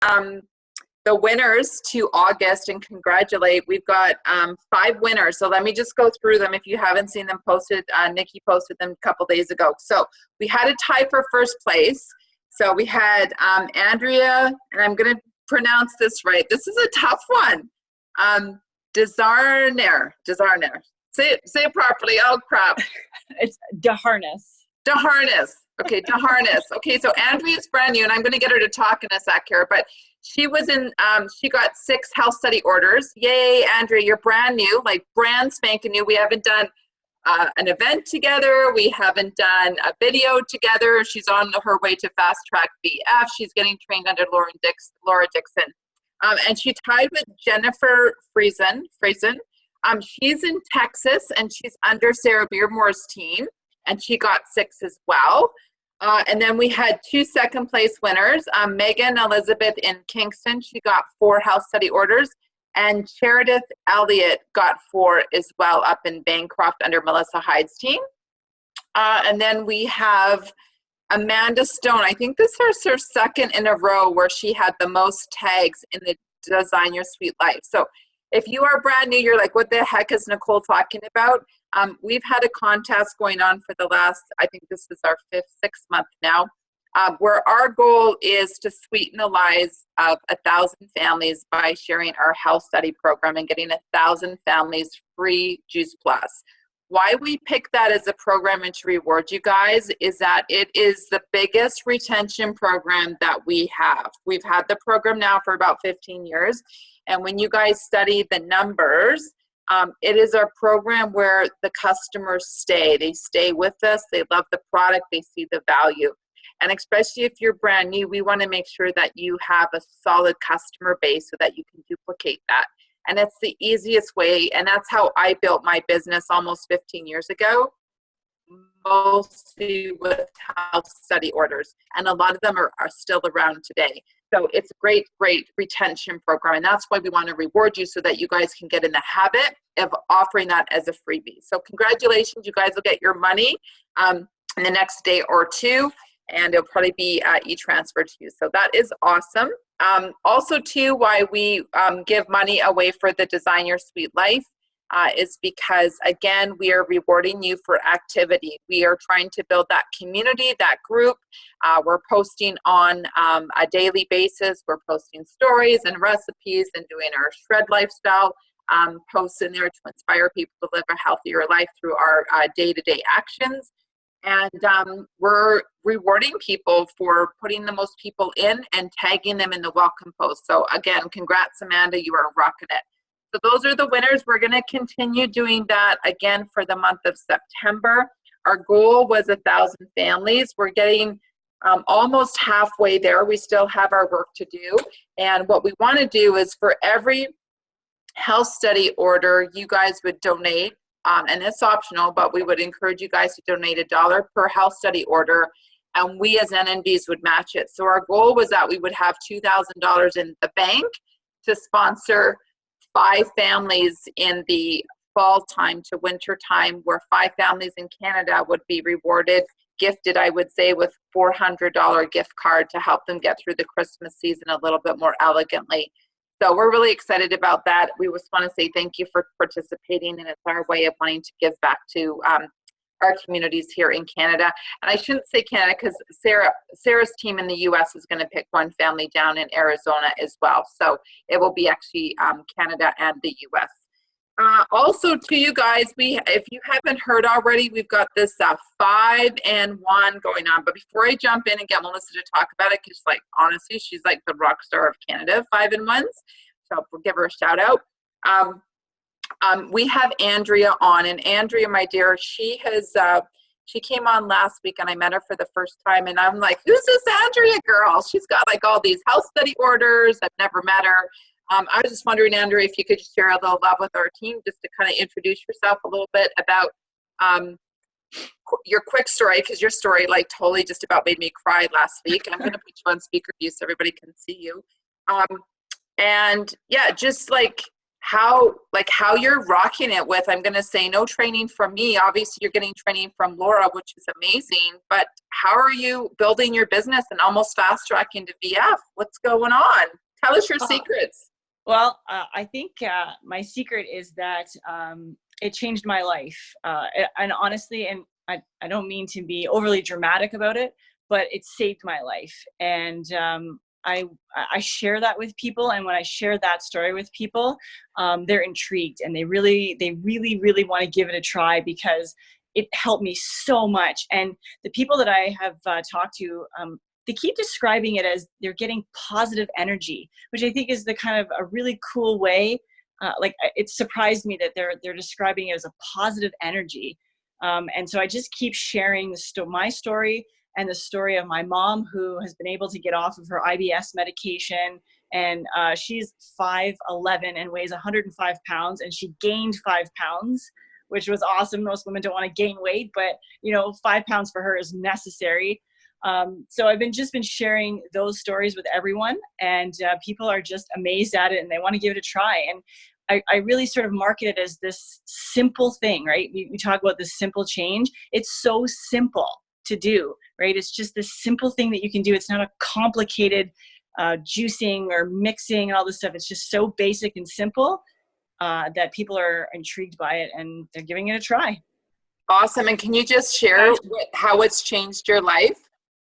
the winners to August and congratulate. We've got 5 winners. So let me just go through them. If you haven't seen them posted, Nikki posted them a couple days ago. So we had a tie for first place. So we had Andrea, and I'm going to pronounce this right. This is a tough one. Desarner. Say it properly. Oh, crap. It's DeHarness. DeHarness. Okay, DeHarness. Okay, so Andrea's brand new, and I'm going to get her to talk in a sec here, but she was in, she got 6 health study orders. Yay, Andrea, you're brand new, like brand spanking new. We haven't done an event together. We haven't done a video together. She's on her way to Fast Track BF. She's getting trained under Laura Dixon. And she tied with Jennifer Friesen. She's in Texas, and she's under Sarah Beermore's team, and she got 6 as well. And then we had 2 second place winners. Megan Elizabeth in Kingston, she got 4 health study orders, and Cheridith Elliott got 4 as well up in Bancroft under Melissa Hyde's team. And then we have Amanda Stone. I think this is her second in a row where she had the most tags in the Design Your Sweet Life. So if you are brand new, you're like, what the heck is Nicole talking about? We've had a contest going on for the last, I think this is our 5th, 6th month now, where our goal is to sweeten the lives of 1,000 families by sharing our health study program and getting 1,000 families free Juice Plus. Why we pick that as a program and to reward you guys is that it is the biggest retention program that we have. We've had the program now for about 15 years. And when you guys study the numbers, it is our program where the customers stay. They stay with us. They love the product. They see the value. And especially if you're brand new, we want to make sure that you have a solid customer base so that you can duplicate that. And it's the easiest way. And that's how I built my business almost 15 years ago, mostly with health study orders. And a lot of them are still around today. So it's a great, great retention program. And that's why we want to reward you so that you guys can get in the habit of offering that as a freebie. So congratulations, you guys will get your money in the next day or 2. And it'll probably be e-transfer to you. So that is awesome. Also, too, why we give money away for the Design Your Sweet Life is because, again, we are rewarding you for activity. We are trying to build that community, that group. We're posting on a daily basis. We're posting stories and recipes and doing our shred lifestyle posts in there to inspire people to live a healthier life through our day-to-day actions. And we're rewarding people for putting the most people in and tagging them in the welcome post. So again, congrats, Amanda, you are rocking it. So those are the winners. We're going to continue doing that again for the month of September. Our goal was 1,000 families. We're getting almost halfway there. We still have our work to do. And what we want to do is for every health study order, you guys would donate. And it's optional, but we would encourage you guys to donate $1 per health study order, and we as NNBs would match it. So our goal was that we would have $2,000 in the bank to sponsor 5 families in the fall time to winter time, where 5 families in Canada would be rewarded, gifted, I would say, with $400 gift card to help them get through the Christmas season a little bit more elegantly. So we're really excited about that. We just want to say thank you for participating, and it's our way of wanting to give back to our communities here in Canada. And I shouldn't say Canada because Sarah's team in the U.S. is going to pick one family down in Arizona as well. So it will be actually Canada and the U.S. Also, to you guys, if you haven't heard already, we've got this 5 and 1 going on. But before I jump in and get Melissa to talk about it, because like honestly, she's like the rock star of Canada, 5 and 1s. So we'll give her a shout out. We have Andrea on, and Andrea, my dear, she came on last week, and I met her for the first time, and I'm like, who's this Andrea girl? She's got like all these health study orders. I've never met her. I was just wondering, Andrea, if you could just share a little love with our team, just to kind of introduce yourself a little bit about your quick story, because your story like totally just about made me cry last week. I'm going to put you on speaker view so everybody can see you. And yeah, just like how you're rocking it with, I'm going to say, no training from me. Obviously you're getting training from Laura, which is amazing, but how are you building your business and almost fast tracking to VF? What's going on? Tell us your secrets. Well, I think my secret is that it changed my life. And honestly, and I don't mean to be overly dramatic about it, but it saved my life. And I share that with people. And when I share that story with people, they're intrigued and they really want to give it a try because it helped me so much. And the people that I have talked to, they keep describing it as they're getting positive energy, which I think is the kind of a really cool way. It surprised me that they're describing it as a positive energy. And so I just keep sharing my story and the story of my mom, who has been able to get off of her IBS medication. And she's 5'11" and weighs 105 pounds, and she gained 5 pounds, which was awesome. Most women don't want to gain weight, but 5 pounds for her is necessary. So I've been sharing those stories with everyone, and people are just amazed at it and they want to give it a try. And I really sort of market it as this simple thing, right? We talk about this simple change. It's so simple to do, right? It's just this simple thing that you can do. It's not a complicated juicing or mixing and all this stuff. It's just so basic and simple that people are intrigued by it and they're giving it a try. Awesome. And can you just share how it's changed your life?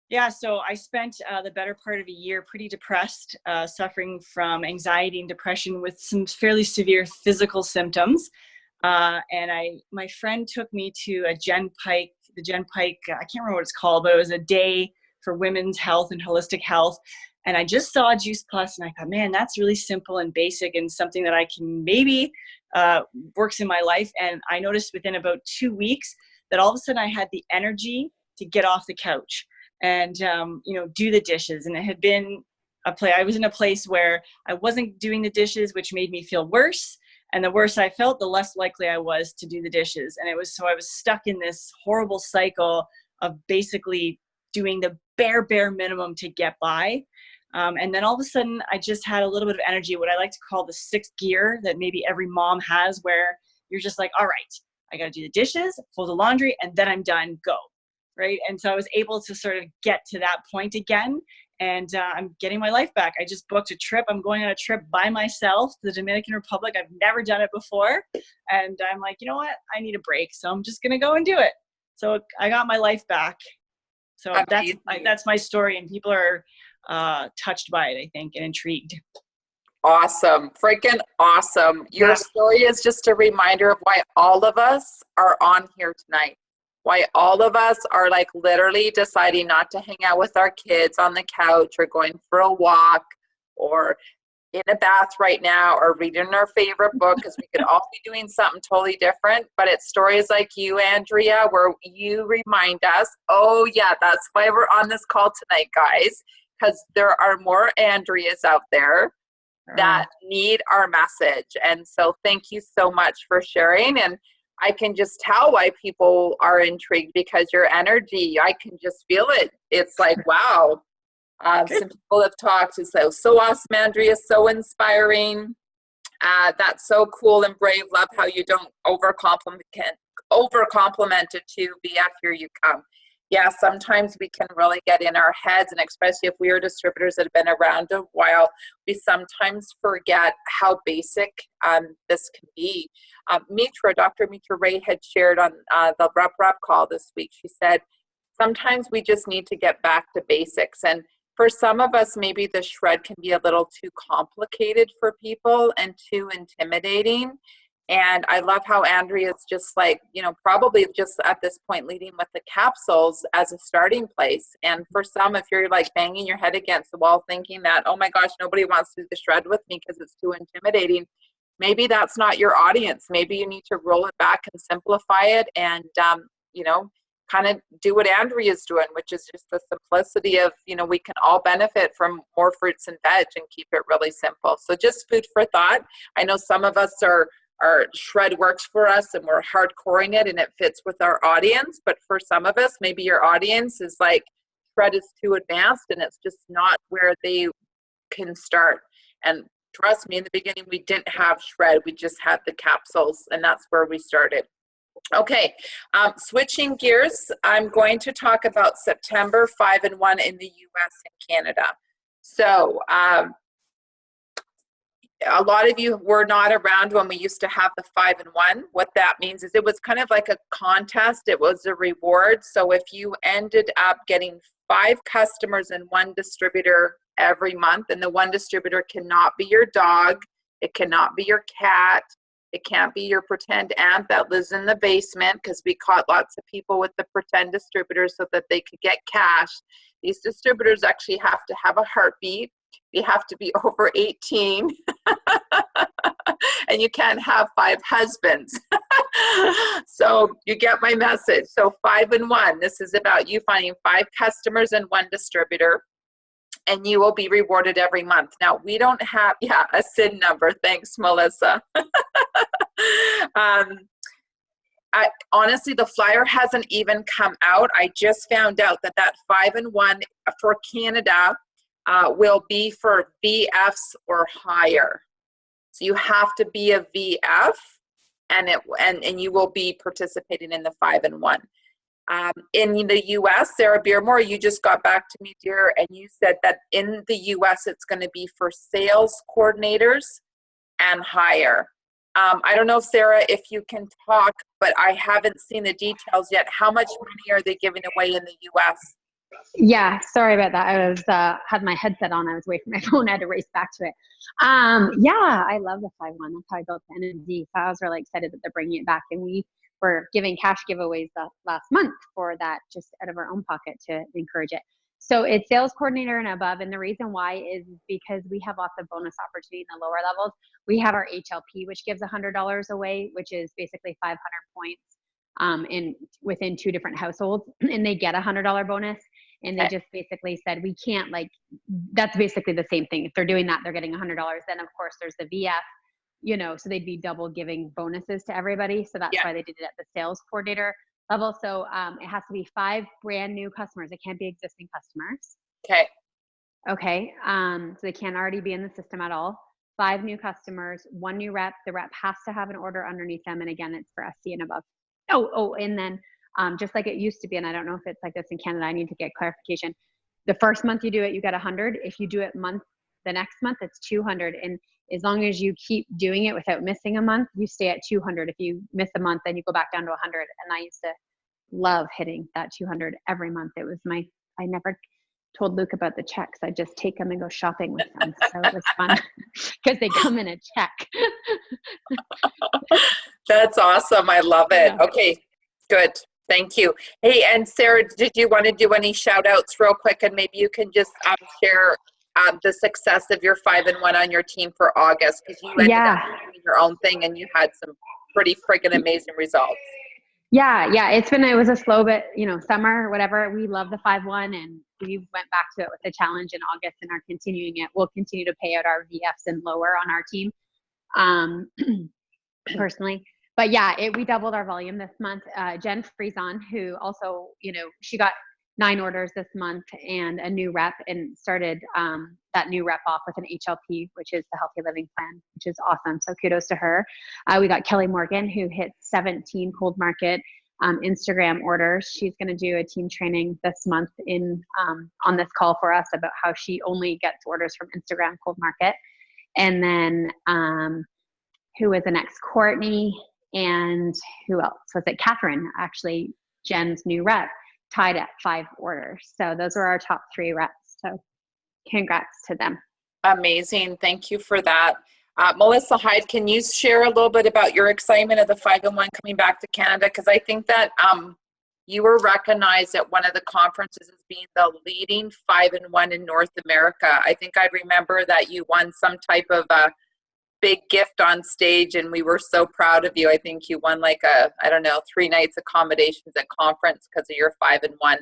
Yeah, so I spent the better part of a year pretty depressed, suffering from anxiety and depression with some fairly severe physical symptoms. And my friend took me to the Jen Pike, I can't remember what it's called, but it was a day for women's health and holistic health. And I just saw Juice Plus and I thought, man, that's really simple and basic and something that I can maybe works in my life. And I noticed within about 2 weeks that all of a sudden I had the energy to get off the couch and do the dishes. And it had been I was in a place where I wasn't doing the dishes, which made me feel worse. And the worse I felt, the less likely I was to do the dishes. And I was stuck in this horrible cycle of basically doing the bare minimum to get by. And then all of a sudden I just had a little bit of energy, what I like to call the sixth gear that maybe every mom has, where you're just like, all right, I got to do the dishes, fold the laundry, and then I'm done, go. Right. And so I was able to sort of get to that point again, and I'm getting my life back. I just booked a trip. I'm going on a trip by myself to the Dominican Republic. I've never done it before. And I'm like, you know what? I need a break. So I'm just going to go and do it. So I got my life back. So that's my story. And people are touched by it, I think, and intrigued. Awesome. Freaking awesome. Your story is just a reminder of why all of us are on here tonight. Why all of us are like literally deciding not to hang out with our kids on the couch or going for a walk or in a bath right now or reading our favorite book, because we could all be doing something totally different. But it's stories like you, Andrea, where you remind us, oh yeah, that's why we're on this call tonight, guys, because there are more Andreas out there that need our message. And so thank you so much for sharing. And I can just tell why people are intrigued, because your energy, I can just feel it. It's like, wow. Some people have talked and say, so awesome, Andrea, so inspiring. That's so cool and brave. Love how you don't over compliment it to BF, here you come. Yeah, sometimes we can really get in our heads, and especially if we are distributors that have been around a while, we sometimes forget how basic this can be. Dr. Mitra Ray had shared on the rep call this week. She said, sometimes we just need to get back to basics. And for some of us, maybe the shred can be a little too complicated for people and too intimidating. And I love how Andrea's just like, probably just at this point leading with the capsules as a starting place. And for some, if you're like banging your head against the wall thinking that, oh my gosh, nobody wants to do the shred with me because it's too intimidating, maybe that's not your audience. Maybe you need to roll it back and simplify it and, kind of do what Andrea's doing, which is just the simplicity of, we can all benefit from more fruits and veg and keep it really simple. So just food for thought. I know some of us our shred works for us and we're hardcoring it and it fits with our audience. But for some of us, maybe your audience is like, shred is too advanced and it's just not where they can start. And Trust me, in the beginning, we didn't have shred. We just had the capsules, and that's where we started. Okay, switching gears, I'm going to talk about September 5-in-1 in the US and Canada. So a lot of you were not around when we used to have the 5-in-1. What that means is it was kind of like a contest. It was a reward. So if you ended up getting 5 customers and 1 distributor every month, and the 1 distributor cannot be your dog, it cannot be your cat, it can't be your pretend aunt that lives in the basement, because we caught lots of people with the pretend distributors so that they could get cash. These distributors actually have to have a heartbeat. You have to be over 18 and you can't have 5 husbands. So you get my message. So 5-in-1, this is about you finding 5 customers and 1 distributor, and you will be rewarded every month. Now, we don't have, a SIN number. Thanks, Melissa. Honestly, the flyer hasn't even come out. I just found out that 5-in-1 for Canada will be for VFs or higher. So you have to be a VF, and you will be participating in the 5-in-1. In the US, Sarah Beermore, you just got back to me, dear, and you said that in the US it's going to be for sales coordinators and higher. I don't know, Sarah, if you can talk, but I haven't seen the details yet. How much money are they giving away in the US? Yeah, sorry about that. I was had my headset on. I was away from my phone. I had to race back to it. Yeah, I love the 5-1. That's how I built the NMD. So I was really excited that they're bringing it back, and we were giving cash giveaways last month for that, just out of our own pocket to encourage it. So it's sales coordinator and above, and the reason why is because we have lots of bonus opportunity in the lower levels. We have our HLP, which gives $100 away, which is basically 500 points within 2 different households, and they get $100 bonus. And they just basically said, we can't, that's basically the same thing. If they're doing that, they're getting $100. Then of course there's the VF, so they'd be double giving bonuses to everybody. So that's why they did it at the sales coordinator level. So it has to be 5 brand new customers. It can't be existing customers. Okay. So they can't already be in the system at all. 5 new customers, 1 new rep. The rep has to have an order underneath them. And again, it's for SC and above. And then just like it used to be, and I don't know if it's like this in Canada, I need to get clarification. The first month you do it, you get 100. If you do it the next month, it's 200. And as long as you keep doing it without missing a month, you stay at 200. If you miss a month, then you go back down to 100. And I used to love hitting that 200 every month. It was I never told Luke about the checks. I just take them and go shopping with them. So it was fun because they come in a check. That's awesome. I love it. Yeah. Okay, good. Thank you. Hey, and Sarah, did you want to do any shout outs real quick? And maybe you can just share the success of your 5-in-1 on your team for August, because you ended up doing your own thing and you had some pretty friggin' amazing results. Yeah. It was a slow bit, summer, whatever. We love the 5-1, and we went back to it with the challenge in August and are continuing it. We'll continue to pay out our VFs and lower on our team, personally. But we doubled our volume this month. Jen Friesen, who also, she got 9 orders this month and a new rep, and started that new rep off with an HLP, which is the Healthy Living Plan, which is awesome. So kudos to her. We got Kelly Morgan, who hit 17 cold market Instagram orders. She's going to do a team training this month on this call for us about how she only gets orders from Instagram cold market. And then who was the next? Courtney. And who else? Was it Catherine, actually, Jen's new rep, tied at 5 orders. So those were our top 3 reps. So congrats to them. Amazing. Thank you for that. Melissa Hyde, can you share a little bit about your excitement of the 5-in-1 coming back to Canada? Because I think that you were recognized at one of the conferences as being the leading 5-in-1 in North America. I think I remember that you won some type of big gift on stage, and we were so proud of you. I think you won 3 nights accommodations at conference because of your 5-in-1.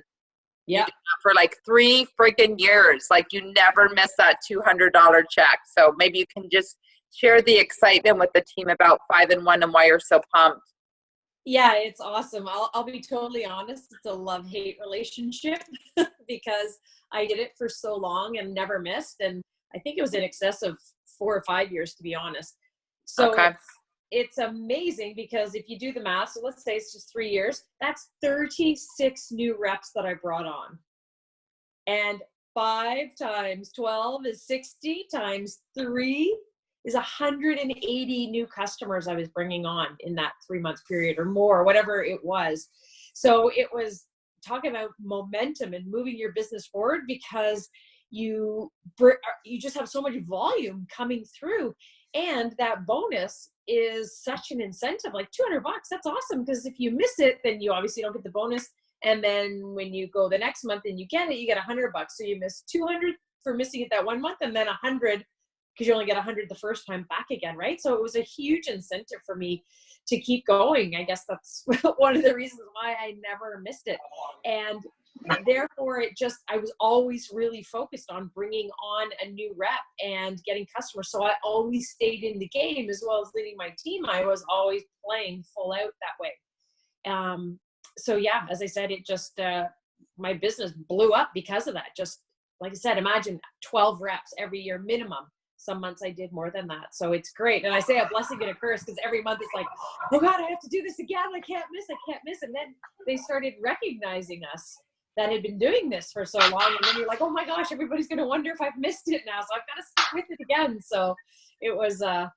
Yeah. You did that for 3 friggin' years. You never miss that $200 check. So maybe you can just share the excitement with the team about 5-in-1 and why you're so pumped. Yeah, it's awesome. I'll be totally honest. It's a love-hate relationship because I did it for so long and never missed. And I think it was in excess of 4 or 5 years, to be honest. So Okay. it's amazing, because if you do the math, so let's say it's just 3 years, that's 36 new reps that I brought on. And 5 times 12 is 60, times 3 is 180 new customers I was bringing on in that 3-month period or more, whatever it was. So it was talking about momentum and moving your business forward, because you just have so much volume coming through. And that bonus is such an incentive, like $200. That's awesome, because if you miss it, then you obviously don't get the bonus. And then when you go the next month and you get it, you get $100. So you miss 200 for missing it that 1 month, and then 100 because you only get 100 the first time back again, right? So it was a huge incentive for me to keep going. I guess that's one of the reasons why I never missed it. And therefore, I was always really focused on bringing on a new rep and getting customers. So I always stayed in the game, as well as leading my team. I was always playing full out that way. So yeah, as I said, it just, my business blew up because of that. Just like I said, imagine 12 reps every year minimum. Some months I did more than that. So it's great. And I say a blessing and a curse, because every month it's like, oh God, I have to do this again. I can't miss. And then they started recognizing us that had been doing this for so long. And then you're like, oh my gosh, everybody's going to wonder if I've missed it now. So I've got to stick with it again. So it was, I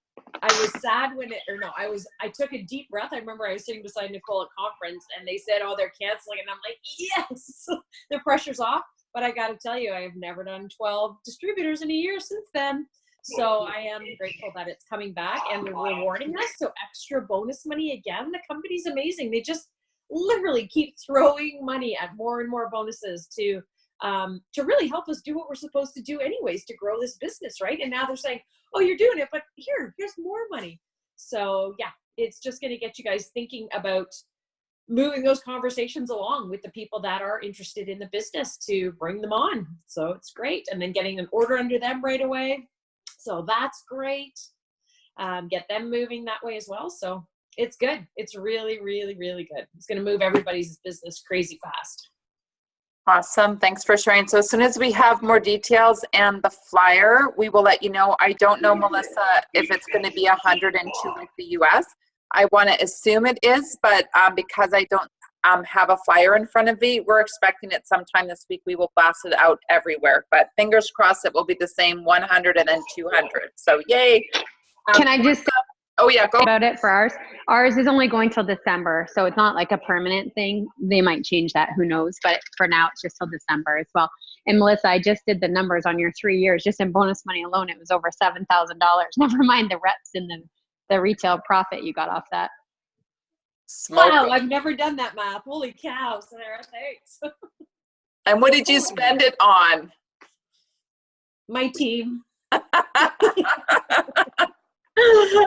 was sad when I took a deep breath. I remember I was sitting beside Nicole at conference, and they said, oh, they're canceling. And I'm like, yes, the pressure's off. But I got to tell you, I have never done 12 distributors in a year since then. So I am grateful that it's coming back and they're rewarding us. So extra bonus money again. The company's amazing. They just literally keep throwing money at more and more bonuses to really help us do what we're supposed to do anyways, to grow this business, right? And now they're saying, oh, you're doing it, but here's more money. So yeah, it's just going to get you guys thinking about moving those conversations along with the people that are interested in the business to bring them on. So it's great. And then getting an order under them right away. So that's great. Get them moving that way as well. So it's good. It's really, really, really good. It's going to move everybody's business crazy fast. Awesome. Thanks for sharing. So as soon as we have more details and the flyer, we will let you know. I don't know, Melissa, if it's going to be 102 like the US. I want to assume it is, but because I don't have a flyer in front of me, we're expecting it sometime this week. We will blast it out everywhere, but fingers crossed it will be the same 100 and then 200. So yay. Can I just oh yeah, go about it for ours? Ours is only going till December, so it's not like a permanent thing. They might change that, who knows, but for now it's just till December as well. And Melissa, I just did the numbers on your 3 years, just in bonus money alone, it was over $7,000. Never mind the reps and the retail profit you got off that. Wow, I've never done that math. Holy cow, Sarah, thanks. And what did you spend it on? My team.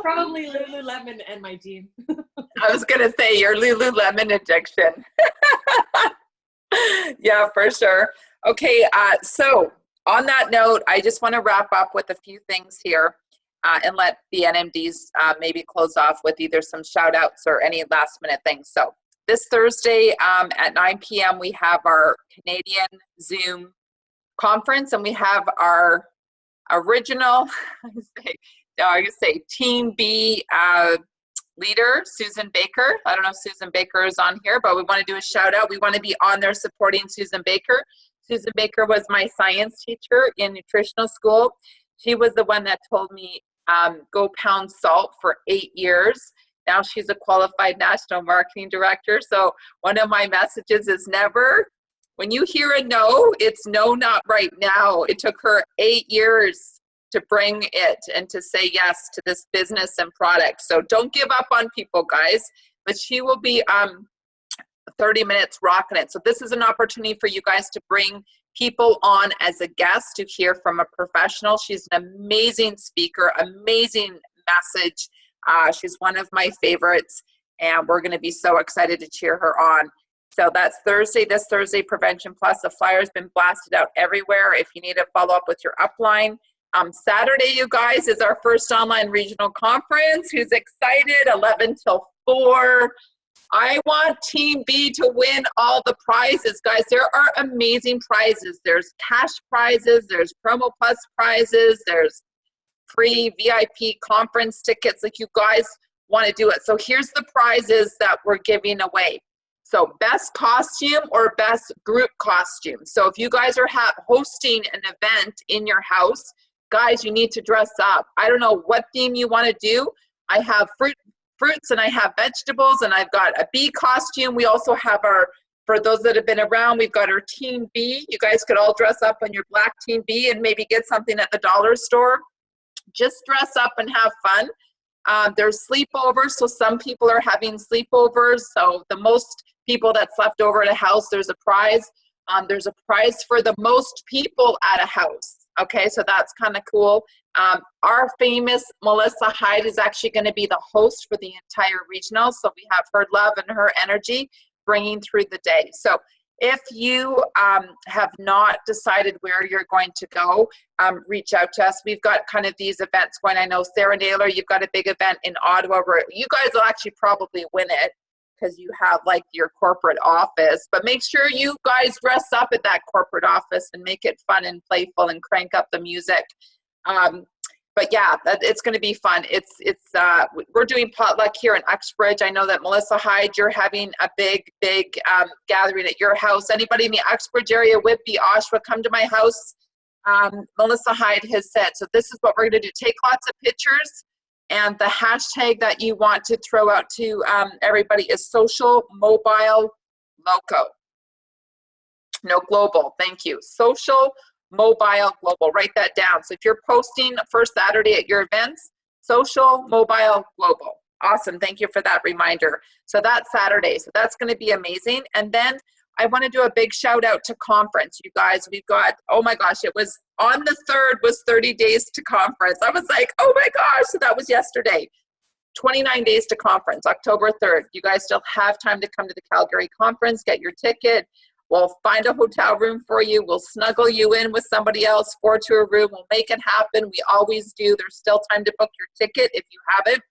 Probably Lululemon and my team. I was going to say your Lululemon addiction. Yeah, for sure. Okay, so on that note, I just want to wrap up with a few things here. And let the NMDs maybe close off with either some shout outs or any last minute things. So this Thursday at 9 p.m. we have our Canadian Zoom conference, and we have our original, I say Team B leader, Susan Baker. I don't know if Susan Baker is on here, but we want to do a shout out. We want to be on there supporting Susan Baker. Susan Baker was my science teacher in nutritional school. She was the one that told me go pound salt for 8 years. Now she's a qualified national marketing director. So one of my messages is never, when you hear a no, it's no, not right now. It took her 8 years to bring it and to say yes to this business and product. So don't give up on people, guys. But she will be 30 minutes rocking it. So this is an opportunity for you guys to bring people on as a guest to hear from a professional. She's an amazing speaker, amazing message. She's one of my favorites, and we're going to be so excited to cheer her on. So that's Thursday, this Thursday, Prevention Plus. The flyer's been blasted out everywhere if you need to follow up with your upline. Saturday, you guys, is our first online regional conference. Who's excited? 11 till 4. I want Team B to win all the prizes, guys. There are amazing prizes. There's cash prizes, there's promo plus prizes, there's free VIP conference tickets. Like, you guys want to do it. So here's the prizes that we're giving away. So best costume or best group costume. So if you guys are hosting an event in your house, guys, you need to dress up. I don't know what theme you want to do. I have fruits and I have vegetables, and I've got a bee costume. We also have for those that have been around, we've got our Team B. You guys could all dress up on your black Team B and maybe get something at the dollar store. Just dress up and have fun. There's sleepovers, so some people are having sleepovers. So the most people that's left over at a house, there's a prize. There's a prize for the most people at a house. Okay, so that's kind of cool. Our famous Melissa Hyde is actually going to be the host for the entire regional. So we have her love and her energy bringing through the day. So if you have not decided where you're going to go, reach out to us. We've got kind of these events going. I know Sarah Naylor, you've got a big event in Ottawa where you guys will actually probably win it because you have like your corporate office. But make sure you guys dress up at that corporate office and make it fun and playful and crank up the music. But yeah, it's going to be fun. We're doing potluck here in Uxbridge. I know that Melissa Hyde, you're having a big gathering at your house. Anybody in the Uxbridge area, Whitby, Oshawa, come to my house. Melissa Hyde has said, so this is what we're going to do. Take lots of pictures, and the hashtag that you want to throw out to everybody is social mobile loco. No, global. Thank you. Social mobile global. Write that down. So if you're posting first Saturday at your events, social mobile global. Awesome. Thank you for that reminder. So that's Saturday. So that's going to be amazing. And then I want to do a big shout out to conference. You guys, we've got, oh my gosh, it was on the 3rd was 30 days to conference. I was like, oh my gosh. So that was yesterday. 29 days to conference, October 3rd. You guys still have time to come to the Calgary conference, get your ticket. We'll find a hotel room for you. We'll snuggle you in with somebody else, 4 to a room. We'll make it happen. We always do. There's still time to book your ticket if you have it.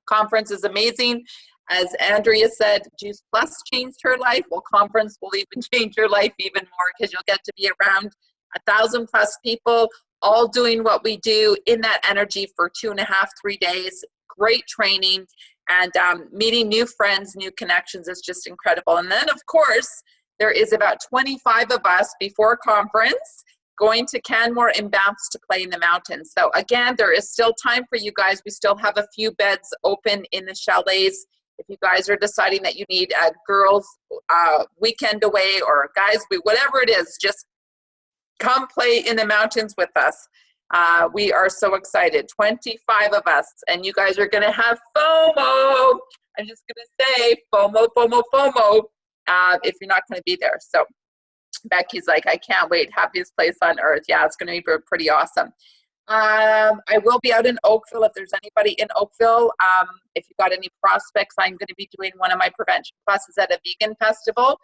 Conference is amazing. As Andrea said, Juice Plus changed her life. Well, conference will even change your life even more because you'll get to be around 1,000+ people all doing what we do in that energy for 2.5, 3 days. Great training and meeting new friends, new connections is just incredible. And then, of course, there is about 25 of us before conference going to Canmore and Banffs to play in the mountains. So again, there is still time for you guys. We still have a few beds open in the chalets. If you guys are deciding that you need a girls' weekend away or guys, whatever it is, just come play in the mountains with us. We are so excited. 25 of us, and you guys are going to have FOMO. I'm just going to say FOMO, FOMO, FOMO. If you're not going to be there. So Becky's like, I can't wait. Happiest place on earth. Yeah, it's going to be pretty awesome. I will be out in Oakville if there's anybody in Oakville. If you've got any prospects, I'm going to be doing one of my prevention classes at a vegan festival.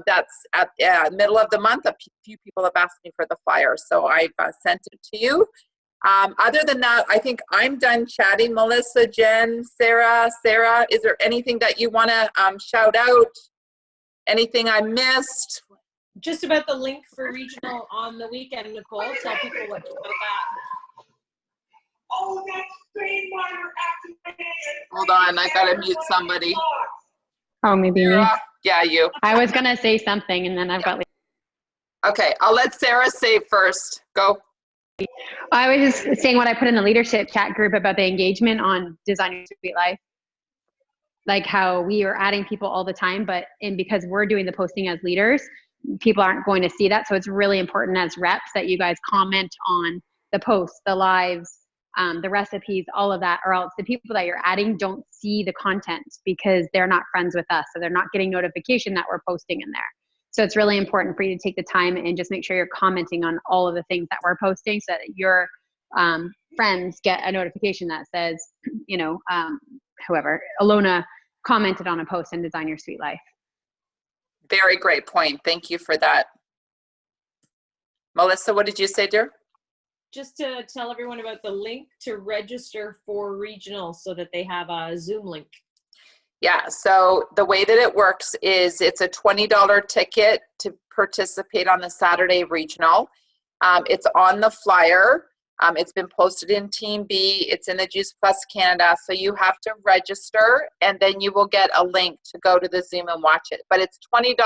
That's at middle of the month. A few people have asked me for the flyer, so I've sent it to you. Other than that, I think I'm done chatting. Melissa, Jen, Sarah, is there anything that you want to shout out? Anything I missed? Just about the link for regional on the weekend, Nicole. Tell people what about that. Oh, that's screen monitor activated. Hold on, I gotta mute somebody. Oh, maybe me. Yeah, you. I was going to say something and then I've got. Okay, I'll let Sarah say first. Go. I was just saying what I put in the leadership chat group about the engagement on Design Your Sweet Life. Like how we are adding people all the time, because we're doing the posting as leaders, people aren't going to see that. So it's really important as reps that you guys comment on the posts, the lives, the recipes, all of that, or else the people that you're adding don't see the content because they're not friends with us. So they're not getting notification that we're posting in there. So it's really important for you to take the time and just make sure you're commenting on all of the things that we're posting so that your friends get a notification that says, whoever, Alona commented on a post in Design Your Sweet Life. Very great point. Thank you for that. Melissa, what did you say, dear? Just to tell everyone about the link to register for regional so that they have a Zoom link. Yeah, so the way that it works is it's a $20 ticket to participate on the Saturday regional. It's on the flyer. It's been posted in Team B. It's in the Juice Plus Canada. So you have to register, and then you will get a link to go to the Zoom and watch it. But it's $20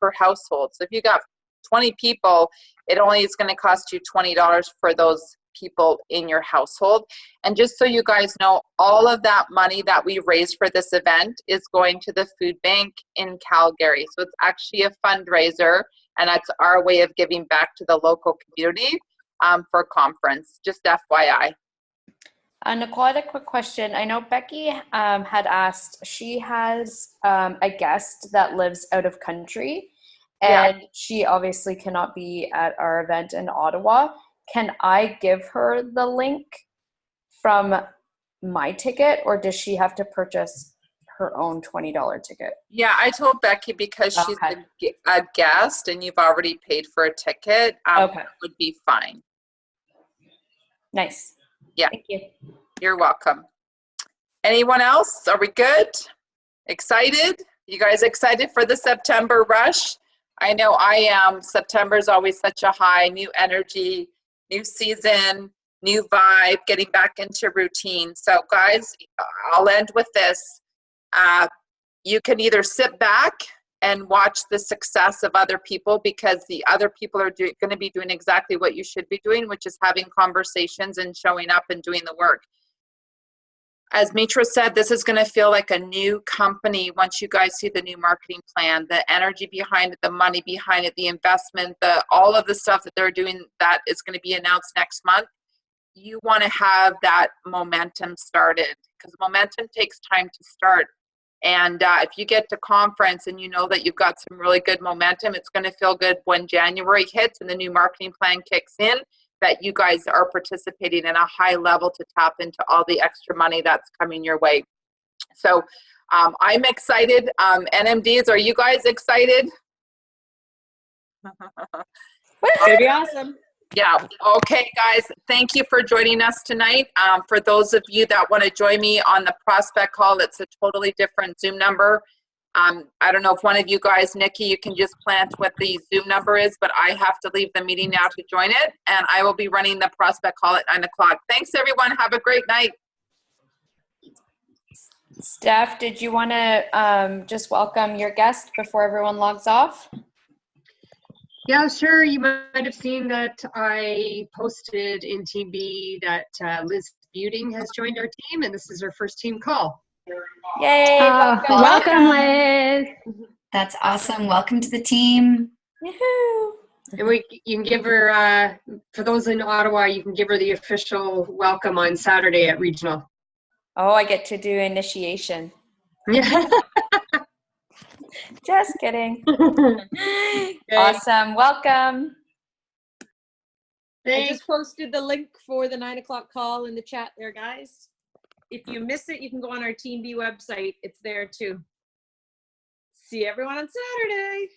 per household. So if you got 20 people, it only is going to cost you $20 for those people in your household. And just so you guys know, all of that money that we raise for this event is going to the food bank in Calgary. So it's actually a fundraiser, and that's our way of giving back to the local community for conference. Just FYI. Nicole had a quick question. I know Becky had asked, she has a guest that lives out of country, and she obviously cannot be at our event in Ottawa. Can I give her the link from my ticket, or does she have to purchase her own $20 ticket? Yeah, I told Becky because she's a guest and you've already paid for a ticket, it would be fine. Nice. Yeah. Thank you. You're welcome. Anyone else? Are we good? Excited? You guys excited for the September rush? I know I am. September is always such a high, new energy, new season, new vibe, getting back into routine. So guys, I'll end with this. You can either sit back and watch the success of other people, because the other people are going to be doing exactly what you should be doing, which is having conversations and showing up and doing the work. As Mitra said, this is going to feel like a new company once you guys see the new marketing plan, the energy behind it, the money behind it, the investment, all of the stuff that they're doing that is going to be announced next month. You want to have that momentum started, because momentum takes time to start. And if you get to conference and you know that you've got some really good momentum, it's going to feel good when January hits and the new marketing plan kicks in, that you guys are participating in a high level to tap into all the extra money that's coming your way. So I'm excited. NMDs, are you guys excited? It's gonna be awesome. Yeah. Okay, guys, thank you for joining us tonight. For those of you that want to join me on the prospect call, it's a totally different Zoom number. I don't know if one of you guys, Nikki, you can just plant what the Zoom number is, but I have to leave the meeting now to join it, and I will be running the prospect call at 9 o'clock. Thanks, everyone. Have a great night. Steph, did you want to just welcome your guest before everyone logs off? Yeah, sure. You might have seen that I posted in Team B that Liz Buting has joined our team, and this is her first team call. Yay! Welcome, Liz. That's awesome. Welcome to the team. Woohoo! And you can give her, for those in Ottawa, you can give her the official welcome on Saturday at Regional. Oh, I get to do initiation. Yeah. Just kidding. Awesome. Welcome. I just posted the link for the 9 o'clock call in the chat there, guys. If you miss it, you can go on our Team B website. It's there too. See everyone on Saturday.